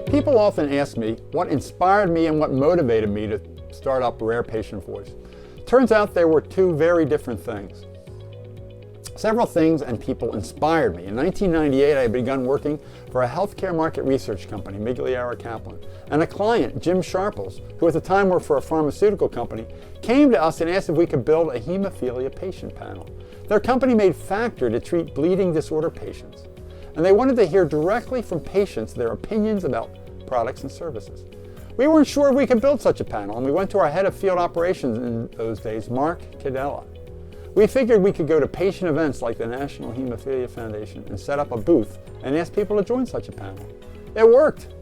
People often ask me what inspired me and what motivated me to start up Rare Patient Voice. Turns out there were two very different things. Several things and people inspired me. In 1998, I had begun working for a healthcare market research company, Migliara Kaplan, and a client, Jim Sharples, who at the time worked for a pharmaceutical company, came to us and asked if we could build a hemophilia patient panel. Their company made Factor to treat bleeding disorder patients, and they wanted to hear directly from patients their opinions about products and services. We weren't sure if we could build such a panel, and we went to our head of field operations in those days, Mark Cadella. We figured we could go to patient events like the National Hemophilia Foundation and set up a booth and ask people to join such a panel. It worked.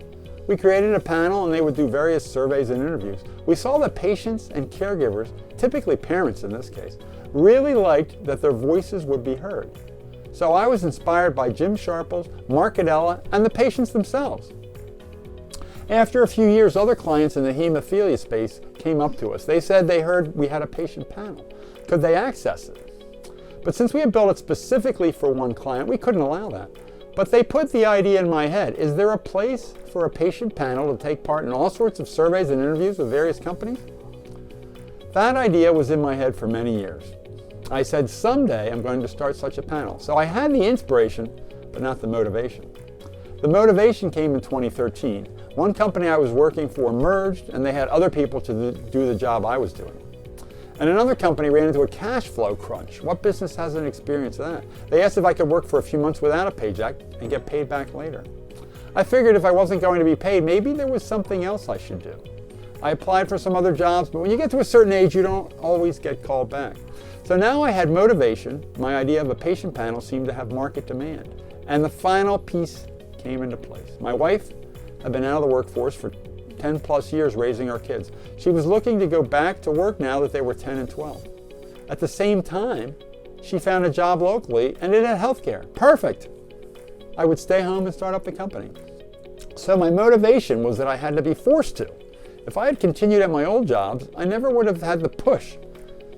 We created a panel and they would do various surveys and interviews. We saw that patients and caregivers, typically parents in this case, really liked that their voices would be heard. So I was inspired by Jim Sharples, Mark Cadella, and the patients themselves. After a few years, other clients in the hemophilia space came up to us. They said they heard we had a patient panel. Could they access it? But since we had built it specifically for one client, we couldn't allow that. But they put the idea in my head, is there a place for a patient panel to take part in all sorts of surveys and interviews with various companies? That idea was in my head for many years. I said, someday I'm going to start such a panel. So I had the inspiration, but not the motivation. The motivation came in 2013. One company I was working for merged, and they had other people to do the job I was doing. And another company ran into a cash flow crunch. What business hasn't experienced that? They asked if I could work for a few months without a paycheck and get paid back later. I figured if I wasn't going to be paid, maybe there was something else I should do. I applied for some other jobs, but when you get to a certain age, you don't always get called back. So now I had motivation. My idea of a patient panel seemed to have market demand. And the final piece came into place. My wife had been out of the workforce for 10 plus years raising our kids. She was looking to go back to work now that they were 10 and 12. At the same time, she found a job locally and it had healthcare. Perfect. I would stay home and start up the company. So my motivation was that I had to be forced to. If I had continued at my old jobs, I never would have had the push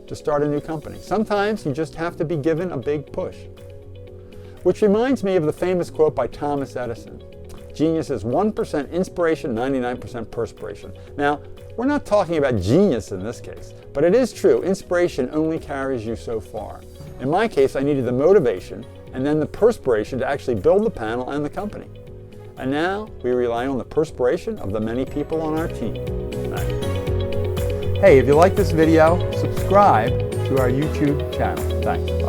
to start a new company. Sometimes you just have to be given a big push. Which reminds me of the famous quote by Thomas Edison. Genius is 1% inspiration, 99% perspiration. Now, we're not talking about genius in this case, but it is true, inspiration only carries you so far. In my case, I needed the motivation and then the perspiration to actually build the panel and the company. And now we rely on the perspiration of the many people on our team. Thanks. Hey, if you like this video, subscribe to our YouTube channel. Thanks. Bye.